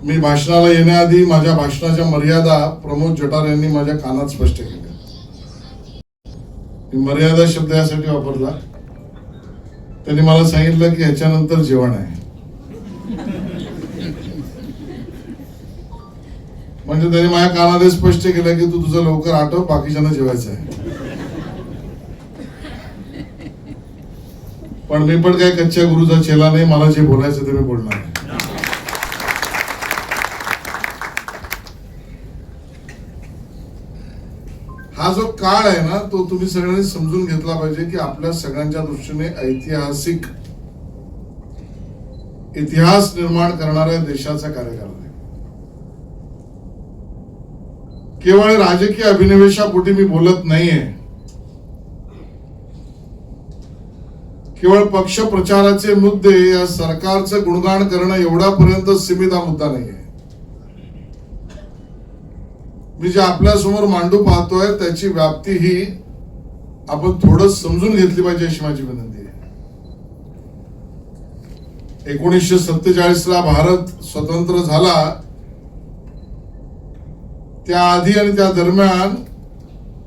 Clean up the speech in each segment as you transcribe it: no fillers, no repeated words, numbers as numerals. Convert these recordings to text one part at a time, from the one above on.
मी भाषणाला येण्याआधी माझ्या भाषणाच्या मर्यादा प्रमोद जठार यांनी माझ्या कानात स्पष्ट केल्या. मी मर्यादा शब्द यासाठी वापरला, त्यांनी मला सांगितलं की ह्याच्यानंतर जेवण आहे. म्हणजे त्यांनी माझ्या कानात स्पष्ट केलं की तू तुझं लवकर आठव, बाकीच्यांना जेवायचं आहे. पण मी पण काही कच्च्या गुरुचा चेला नाही, मला जे बोलायचं ते मी बोलणार आहे. हा जो काळ आहे ना, तो तुम्ही सगळ्यांनी समजून घेतला पाहिजे की आपल्या सगळ्यांच्या दृष्टीने ऐतिहासिक इतिहास निर्माण करणाऱ्या देशाचा कार्यकाळ आहे. केवळ राजकीय अभिनिवेशापोटी मी बोलत नाहीये, केवळ पक्ष प्रचाराचे मुद्दे या सरकारचं गुणगान करणं एवढ्यापर्यंत सीमित हा मुद्दा नाहीये. मी जे आपल्या समोर मांडू पाहतोय त्याची व्याप्ती ही आपण थोडं समजून घेतली पाहिजे अशी माझी विनंती आहे. 1947 ला भारत स्वतंत्र झाला, त्याआधी आणि त्या दरम्यान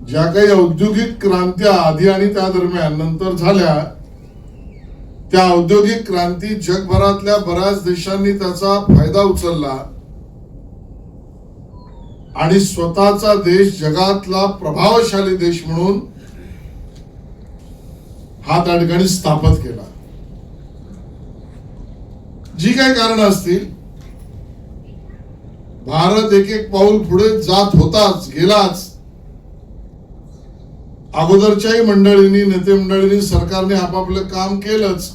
ज्या काही औद्योगिक क्रांत्या आधी आणि त्या दरम्यान नंतर झाल्या, त्या औद्योगिक क्रांती जगभरातल्या बऱ्याच देशांनी त्याचा फायदा उचलला आणि स्वतःचा देश जगातला प्रभावशाली देश म्हणून हा त्या ठिकाणी स्थापित केला. जी काही कारण असतील, भारत एक एक पाऊल पुढे जात होताच, गेलाच. अगोदरच्याही मंडळींनी, नेते मंडळींनी, सरकारने आपापलं काम केलंच,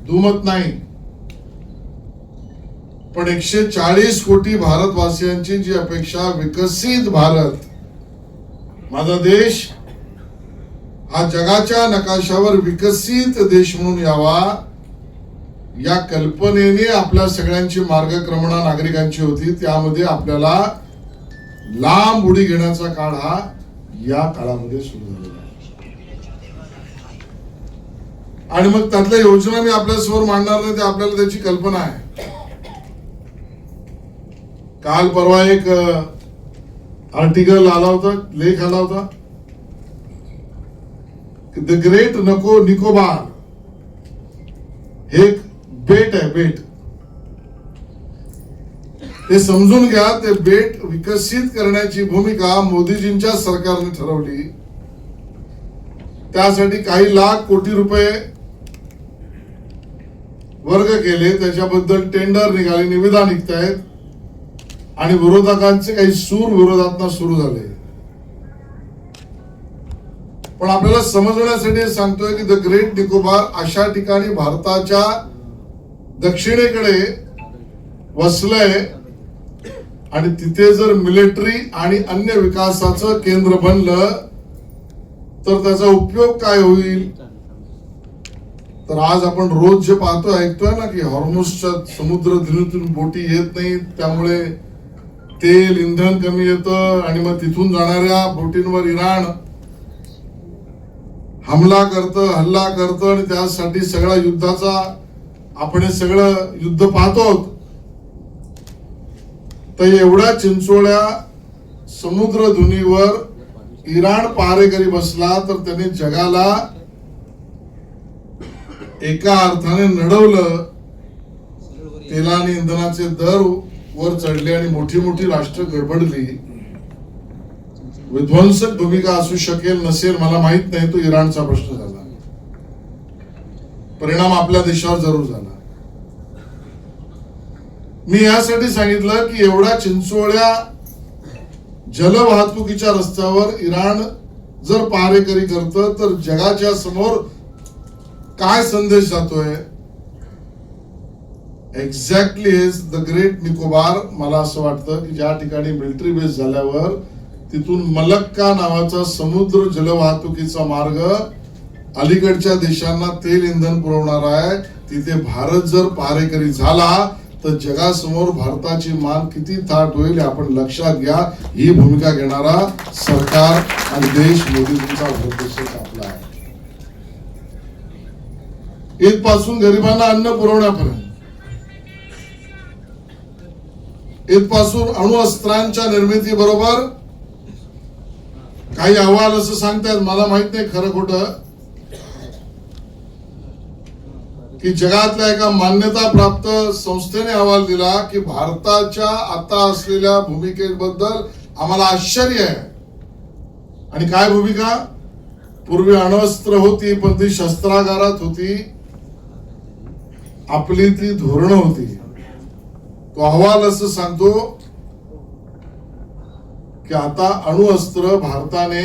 दुमत नाही. पण 140 कोटी भारतवासियांची जी अपेक्षा, विकसित भारत, माझा देश हा जगाच्या नकाशावर विकसित देश म्हणून यावा, या कल्पनेने आपल्या सगळ्यांची मार्गक्रमणा नागरिकांची होती. त्यामध्ये आपल्याला लांब उडी घेण्याचा काळ हा या काळामध्ये सुरू झालेला आहे. आणि मग त्यातल्या योजना मी आपल्या समोर मांडणार नाही, ते आपल्याला त्याची कल्पना आहे. काल परवा एक आर्टिकल आला होता, लेख आला होता, द ग्रेट निकोबार हे एक बेट आहे, बेट. हे समजून घ्या, ते बेट विकसित करण्याची भूमिका मोदीजींच्या सरकारने ठरवली. त्यासाठी काही लाख कोटी रुपये वर्ग केले, त्याच्याबद्दल टेंडर निघाले, निविदा निघतायत आणि विरोधकांचे काही सूर विरोधात सुरू झाले. पण आपल्याला समजण्यासाठी सांगतोय की द ग्रेट निकोबार अशा ठिकाणी भारताच्या दक्षिणेकडे वसलंय आणि तिथे जर मिलिटरी आणि अन्य विकासाचं केंद्र बनलं तर त्याचा उपयोग काय होईल. तर आज आपण रोज जे पाहतोय, ऐकतोय ना की हॉर्मुझच्या समुद्र धुनीतून बोटी येत नाहीत, त्यामुळे तेल इंधन कमी येतं आणि मग तिथून जाणाऱ्या बोटींवर इराण हल्ला करतं आणि त्यासाठी सगळ्या युद्धाचा आपण हे सगळं युद्ध पाहतो. तर एवढ्या चिंचोळ्या समुद्र धुनीवर इराण पहारेकरी बसला तर त्याने जगाला एका अर्थाने नडवलं. तेल आणि इंधनाचे दर वर चढले आणि मोठी मोठी राष्ट्र गडबडली. विध्वंसक भूमिका असू शकेल नसेल मला माहित नाही, तो इराणचा प्रश्न झाला. परिणाम आपल्या देशावर जरूर झाला. मी यासाठी सांगितलं की एवढ्या चिंचोळ्या जलवाहतुकीच्या रस्त्यावर इराण जर पहारेकरी करतं तर जगाच्या समोर काय संदेश जातोय. Exactly is the great Nicobar. मला असं वाटतं की ज्या ठिकाणी मिलिटरी बेस झाल्यावर तिथून मलक्का नावाचा समुद्र जलवाहतुकीचा मार्ग अलीकडच्या देशांना तेल इंधन पुरवणार आहे, तिथे भारत जर पहारेकरी झाला तर जगासमोर भारताची मान किती थाट होईल आपण लक्षात घ्या. ही भूमिका घेणारा सरकार आणि देश मोदींचा उद्देश आपला आहे. इथपासून गरिबांना अन्न पुरवण्यापर्यंत इथपासून अणुअस्त्रांच्या निर्मिती बरोबर काही अहवाल असं सांगतात, मला माहित नाही खरं खोटं, की जगातल्या एका मान्यता प्राप्त संस्थेने अहवाल दिला की भारताच्या आता असलेल्या भूमिकेबद्दल आम्हाला आश्चर्य आहे. आणि काय भूमिका? पूर्वी अण्वस्त्र होती पण ती शस्त्रागारात होती, आपली ती धोरणं होती. तो अहवाल असं सांगतो की आता अणुअस्त्र भारताने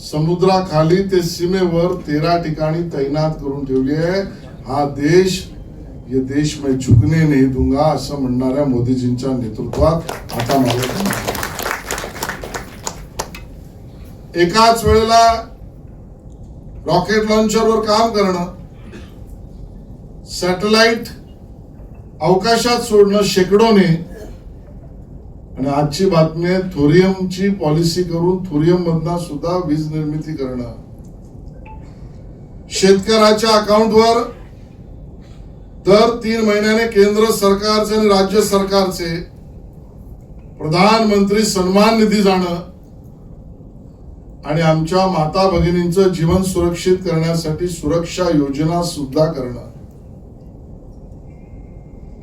समुद्राखाली ते सीमेवर 13 ठिकाणी तैनात करून ठेवली आहे. हा देश, ये देश मैं झुकने नहीं दूंगा असं म्हणणाऱ्या मोदीजींच्या नेतृत्वात आता मला एकाच वेळेला रॉकेट लॉन्चरवर काम करणं, सॅटेलाइट अवकाशात सोडणं शेकडोने, आणि आजची बातमी आहे थोरियमची पॉलिसी करून थोरियम मधनं सुद्धा वीज निर्मिती करणं. शेतकऱ्याच्या अकाउंटवर दर 3 महिन्याने केंद्र सरकारचे आणि राज्य सरकारचे प्रधानमंत्री सन्मान निधी जाणं आणि आमच्या माता भगिनींचं जीवन सुरक्षित करण्यासाठी सुरक्षा योजना सुद्धा करणं.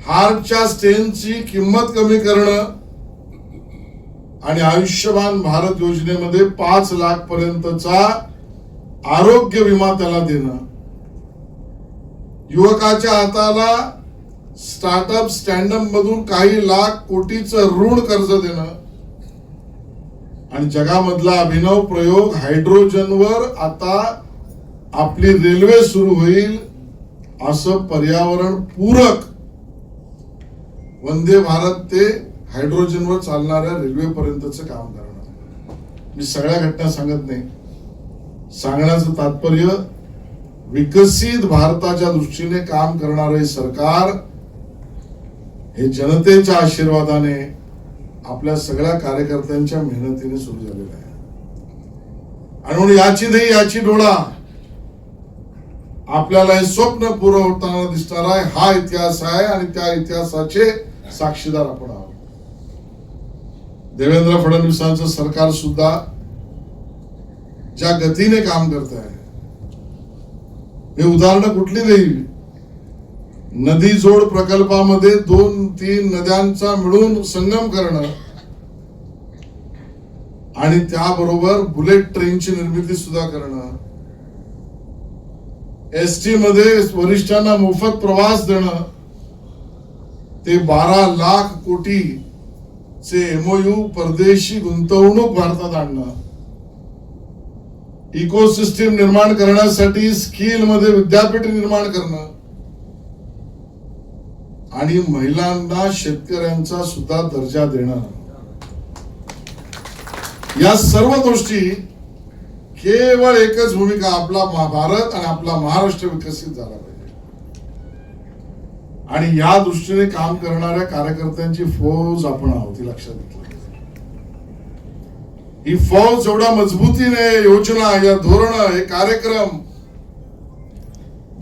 हार्टच्या स्टेनची किंमत कमी करणं आणि आयुष्यमान भारत योजनेमध्ये 5 लाख पर्यंतचा आरोग्य विमा त्याला देणं. युवकाच्या हाताला स्टार्टअप स्टँडअप मधून काही लाख कोटीचं ऋण कर्ज देणं. आणि जगामधला अभिनव प्रयोग हायड्रोजनवर आता आपली रेल्वे सुरू होईल असं पर्यावरण पूरक वंदे भारत ते हायड्रोजनवर चालणाऱ्या रेल्वे पर्यंतचं काम करणं. मी सगळ्या घटना सांगत नाही, सांगण्याचं तात्पर्य विकसित भारताच्या दृष्टीने काम करणारे सरकार हे जनतेच्या आशीर्वादाने आपल्या सगळ्या कार्यकर्त्यांच्या मेहनतीने सुरू झालेलं आहे. आणि म्हणून याची नाही याची डोळा आपल्याला हे स्वप्न पूर्ण होताना दिसणार आहे. हा इतिहास आहे आणि त्या इतिहासाचे साक्षीदार आपण आहोत. देवेंद्र फडणवीसांचं सरकार सुद्धा ज्या गतीने काम करत आहे, हे उदाहरण कुठली देईल? नदी जोड प्रकल्पामध्ये 2-3 नद्यांचा मिळून संगम करणं आणि त्याबरोबर बुलेट ट्रेनची निर्मिती सुद्धा करणं, एसटी मध्ये वरिष्ठांना मोफत प्रवास देणं, ते 12 लाख कोटी चे एमओयू परदेशी गुंतवणूक भारतात आणणं, इकोसिस्टीम निर्माण करण्यासाठी स्किल मध्ये विद्यापीठ निर्माण करणं आणि महिलांना शेतकऱ्यांचा सुद्धा दर्जा देणं. या सर्व गोष्टी केवळ एकच भूमिका, आपला भारत आणि आपला महाराष्ट्र विकसित झाला पाहिजे. आणि या दृष्टीने काम करणाऱ्या कार्यकर्त्यांची फौज आपण आहोत, ही लक्षात घेतलं. ही फौज जेवढ्या मजबूतीने योजना, या धोरण, हे कार्यक्रम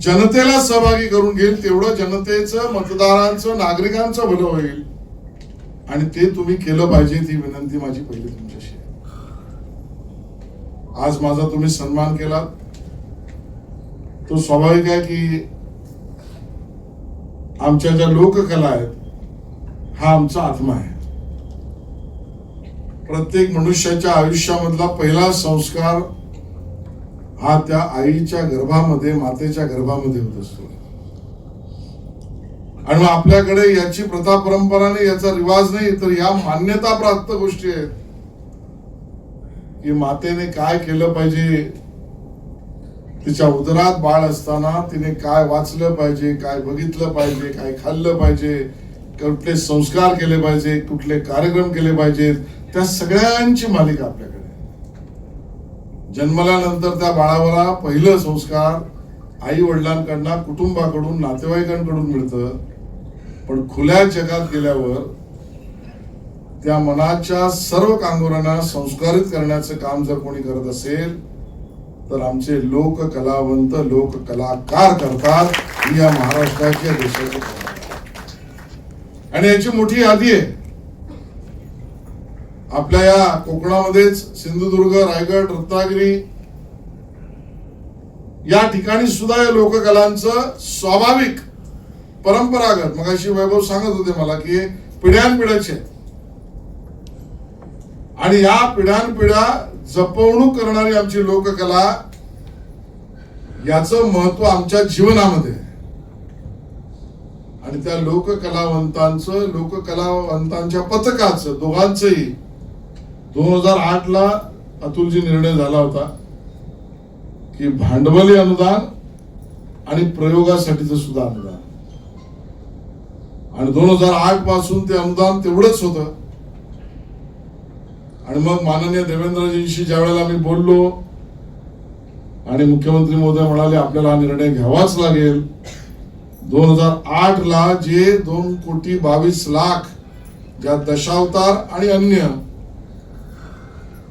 जनतेला सहभागी करून घेईल तेवढं जनतेचं, मतदारांचं, नागरिकांचं भलं होईल. आणि ते तुम्ही केलं पाहिजे, ती विनंती माझी पहिली तुमच्याशी आहे. आज माझा तुम्ही सन्मान केला तो स्वाभाविक आहे की आमच्या ज्या लोककला आहेत हा आमचा आत्मा आहे. प्रत्येक मनुष्याच्या आयुष्यामधला पहिला संस्कार हा त्या आईच्या गर्भामध्ये, मातेच्या गर्भामध्ये होत असतो. आणि मग आपल्याकडे याची प्रथा परंपरा नाही, याचा रिवाज नाही, तर या मान्यता प्राप्त गोष्टी आहेत की मातेने काय केलं पाहिजे, तिच्या उदरात बाळ असताना तिने काय वाचलं पाहिजे, काय बघितलं पाहिजे, काय खाल्लं पाहिजे, कुठले संस्कार केले पाहिजे, कुठले कार्यक्रम केले पाहिजेत, त्या सगळ्यांची मालिका आपल्याकडे. जन्मल्यानंतर त्या बाळाला पहिलं संस्कार आई वडिलांकडून, कुटुंबाकडून, नातेवाईकांकडून मिळतं. पण खुल्या जगात गेल्यावर त्या मनाच्या सर्व कांगोरांना संस्कारित करण्याचं काम जर कोणी करत असेल तर आमचे लोक कलावंत, लोक कलाकार करतात. ही या महाराष्ट्राच्या देशाची. आणि याची मोठी यादी आहे. आपल्या या कोकणामध्येच सिंधुदुर्ग, रायगड, रत्नागिरी या ठिकाणी सुद्धा या लोककलांचं स्वाभाविक परंपरागत, मगाशी वैभव सांगत होते मला की पिढ्यानपिढ्याचे आणि या पिढ्यानपिढ्या जपवणूक करणारी आमची लोककला, याचं महत्व आमच्या जीवनामध्ये आणि त्या लोककलावंतांच्या पथकाचं दोघांचंही 2008 ला अतुलजी निर्णय झाला होता की भांडवली अनुदान आणि प्रयोगासाठीचं सुद्धा अनुदान, आणि 2008 पासून ते अनुदान तेवढंच होतं. आणि मग माननीय देवेंद्रजींशी ज्या वेळेला मी बोललो आणि मुख्यमंत्री महोदय म्हणाले आपल्याला हा निर्णय घ्यावाच लागेल, 2008 ला जे 2,22,00,000 ज्या दशावतार आणि अन्य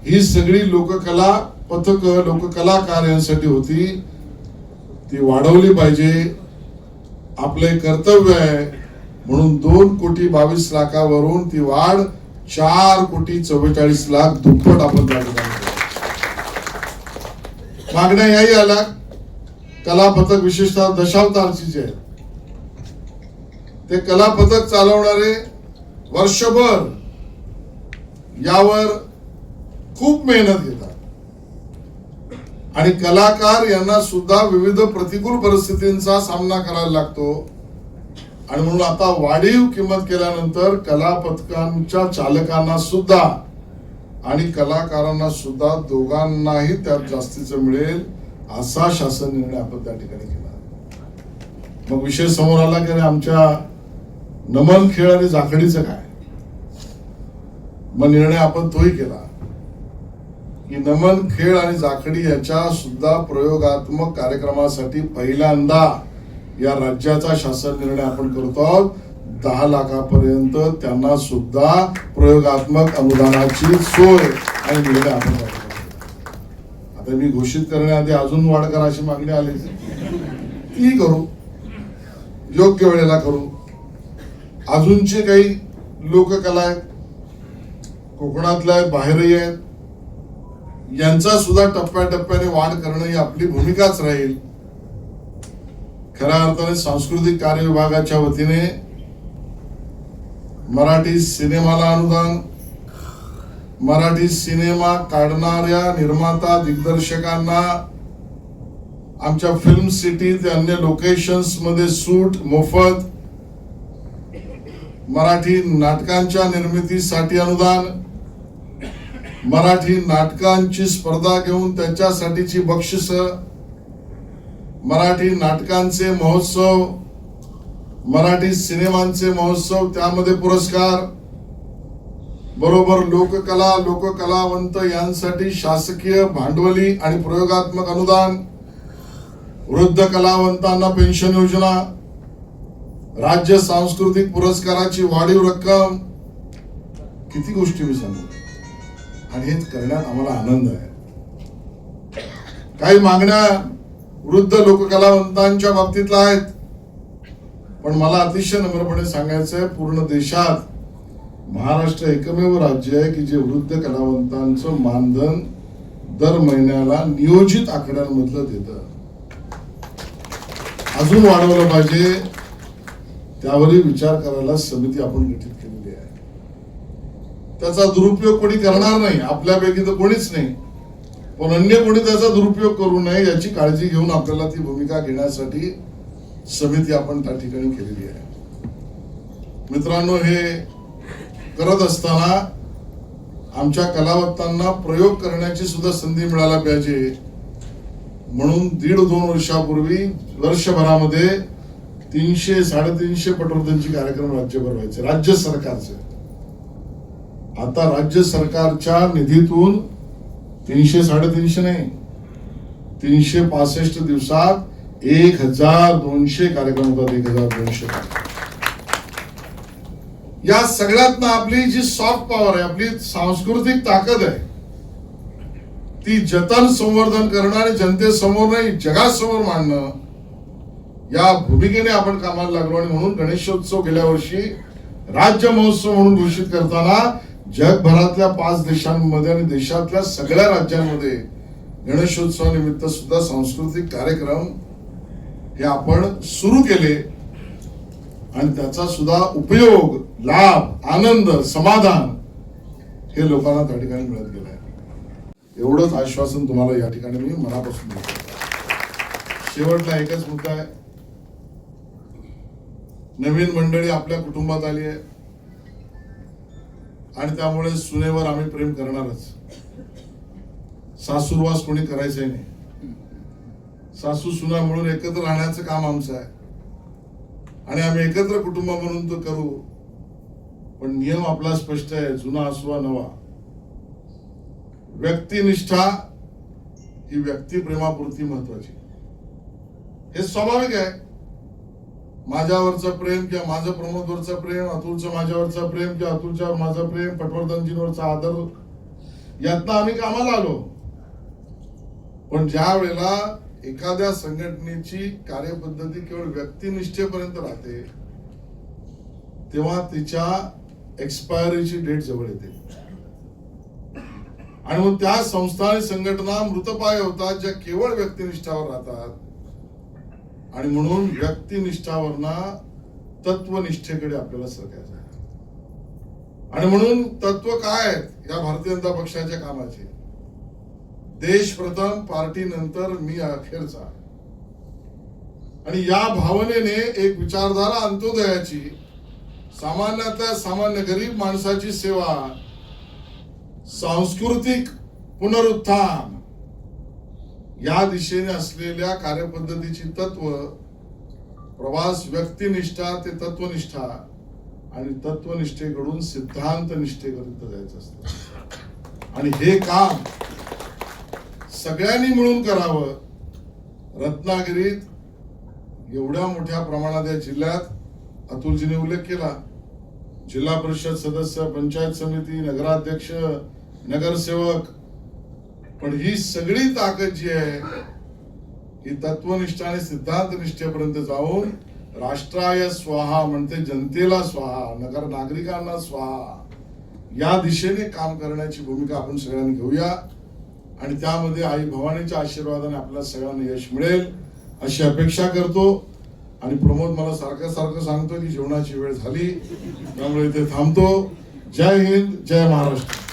ही सगळी लोककला पथक लोककलाकार यांसाठी होती, ती वाढवली पाहिजे, आपले कर्तव्य आहे. म्हणून 2,22,00,000 ती वाढ 4,44,00,000 दुप्पट आपण मागण्या याही आल्या. कला पथक विशेषतः दशावतारची जे ते कला पथक चालवणारे वर्षभर यावर खूप मेहनत घेतात आणि कलाकार यांना सुद्धा विविध प्रतिकूल परिस्थितींचा सामना करायला लागतो. आणि म्हणून आता वाढीव किंमत केल्यानंतर कला पथकांच्या चालकांना सुद्धा आणि कलाकारांना सुद्धा दोघांनाही त्यात जास्तीचं मिळेल असा शासन निर्णय आपण त्या ठिकाणी केला. मग विषय समोर आला की आमच्या नमन खेळ आणि जाखडीचं काय, मग निर्णय आपण तोही केला की नमन खेळ आणि जाखडी याच्या सुद्धा प्रयोगात्मक कार्यक्रमासाठी पहिल्यांदा या राज्याचा शासन निर्णय आपण करतो आहोत. 10 लाखापर्यंत त्यांना सुद्धा प्रयोगात्मक अनुदानाची सोय आणि निर्णय आपण करतो. आता मी घोषित करण्याआधी अजून वाढ करा अशी मागणी आली, ती करू, योग्य वेळेला करू. अजूनचे काही लोककला आहेत, कोकणातल्या आहेत, बाहेरही आहेत, यांचा सुद्धा टप्प्याटप्प्याने वाढ करणं ही आपली भूमिकाच राहील. खऱ्या अर्थाने सांस्कृतिक कार्य विभागाच्या वतीने मराठी सिनेमाला अनुदान, मराठी सिनेमा काढणाऱ्या निर्माता दिग्दर्शकांना आमच्या फिल्म सिटी ते अन्य लोकेशन्स मध्ये सूट मोफत, मराठी नाटकांच्या निर्मितीसाठी अनुदान, मराठी नाटकांची स्पर्धा घेऊन त्याच्यासाठीची बक्षिस, मराठी नाटकांचे महोत्सव, मराठी सिनेमांचे महोत्सव त्यामध्ये पुरस्कार, बरोबर लोककला लोककलावंत यांसाठी शासकीय भांडवली आणि प्रयोगात्मक अनुदान, वृद्ध कलावंतांना पेन्शन योजना, राज्य सांस्कृतिक पुरस्काराची वाढीव रक्कम, किती गोष्टी मी सांगतो आणि हेच करण्यात आम्हाला आनंद आहे. काही मागण्या वृद्ध लोककलावंतांच्या बाबतीतला आहेत, पण मला अतिशय नम्रपणे सांगायचं आहे, पूर्ण देशात महाराष्ट्र एकमेव राज्य आहे की जे वृद्ध कलावंतांचं मानधन दर महिन्याला नियोजित आकड्यांमधलं देतं. अजून वाढवलं पाहिजे, त्यावरही विचार करायला समिती आपण गठीत केलेली आहे. त्याचा दुरुपयोग कोणी करणार नाही, आपल्यापैकी तर कोणीच नाही, पण अन्य कोणी त्याचा दुरुपयोग करू नये याची काळजी घेऊन आपल्याला ती भूमिका घेण्यासाठी समिती आपण त्या ठिकाणी केलेली आहे. मित्रांनो, हे करत असताना आमच्या कलावंतांना प्रयोग करण्याची सुद्धा संधी मिळायला पाहिजे, म्हणून 1.5-2 वर्षापूर्वी वर्षभरामध्ये 300-350 पटवर्धनची कार्यक्रम राज्यभर व्हायचे राज्य सरकारचे. आता राज्य सरकारच्या निधीतून 300-350 नाही, 365 दिवसात 1200 कार्यक्रम होतात. 1200. या सगळ्यात आपली जी सॉफ्ट पॉवर आहे, आपली सांस्कृतिक ताकद आहे, ती जतन संवर्धन करणं आणि जनतेसमोर नाही जगासमोर मांडणं, या भूमिकेने आपण कामाला लागलो. आणि म्हणून गणेशोत्सव गेल्या वर्षी राज्य महोत्सव म्हणून घोषित करताना जगभरातल्या 5 देशांमध्ये आणि देशातल्या सगळ्या राज्यांमध्ये गणेशोत्सवानिमित्त सुद्धा सांस्कृतिक कार्यक्रम हे आपण सुरू केले आणि त्याचा सुद्धा उपयोग, लाभ, आनंद, समाधान हे लोकांना त्या ठिकाणी मिळत गेलं आहे. एवढंच आश्वासन तुम्हाला या ठिकाणी मी मनापासून देतो. शेवटला एकच मुद्दा आहे. नवीन मंडळी आपल्या कुटुंबात आली आहे आणि त्यामुळे सुनेवर आम्ही प्रेम करणारच. सासूरवास कोणी करायचंय नाही. सासू सुना मिळून एकत्र राहण्याचं काम आमचं आहे आणि आम्ही एकत्र कुटुंब म्हणून तो करू. पण नियम आपला स्पष्ट आहे, जुना असो वा नवा. व्यक्तिनिष्ठा ही व्यक्तिप्रेमापुरती महत्वाची. हे स्वाभाविक आहे. माझ्यावरचं प्रेम किंवा माझं प्रमोदवरचं प्रेम, अतुलचं माझ्यावरचं प्रेम किंवा अतुलच्यावर माझं प्रेम, पटवर्धनजींवरचा आदर, यातनं आम्ही कामाला आलो. पण ज्या वेळेला एखाद्या संघटनेची कार्यपद्धती केवळ व्यक्तिनिष्ठेपर्यंत राहते तेव्हा तिच्या एक्सपायरीची डेट जवळ येते आणि मग त्या संस्था आणि संघटना मृतपाय होतात ज्या केवळ व्यक्तिनिष्ठावर राहतात. आणि म्हणून व्यक्तिनिष्ठावरना तत्वनिष्ठेकडे आपल्याला सरकायचं आहे. आणि म्हणून तत्व काय आहेत या भारतीय जनता पक्षाच्या कामाचे? देश प्रथम, पार्टी नंतर, मी अखेरचा. आणि या भावनेने एक विचारधारा अंत्योदयाची, सामान्यातल्या सामान्य गरीब माणसाची सेवा, सांस्कृतिक पुनरुत्थान या दिशेने असलेल्या कार्यपद्धतीची तत्व, प्रवास व्यक्तिनिष्ठा ते तत्वनिष्ठा आणि तत्वनिष्ठेकडून सिद्धांत निष्ठेपर्यंत जायचं असतं. आणि हे काम सगळ्यांनी मिळून करावं. रत्नागिरीत एवढ्या मोठ्या प्रमाणात या जिल्ह्यात अतुलजीने उल्लेख केला, जिल्हा परिषद सदस्य, पंचायत समिती, नगराध्यक्ष, नगरसेवक, पण ही सगळी ताकद जी आहे ही तत्वनिष्ठा आणि सिद्धांत निष्ठेपर्यंत जाऊन राष्ट्राय स्वाहा म्हणते जनतेला स्वाहा, नगर नागरिकांना स्वाहा या दिशेने काम करण्याची भूमिका आपण सगळ्यांनी घेऊया. आणि त्यामध्ये आई भवानीच्या आशीर्वादाने आपल्या सगळ्यांना यश मिळेल अशी अपेक्षा करतो. आणि प्रमोद मला सारखं सांगतो की जेवणाची वेळ झाली, त्यामुळे इथे थांबतो. जय हिंद, जय महाराष्ट्र.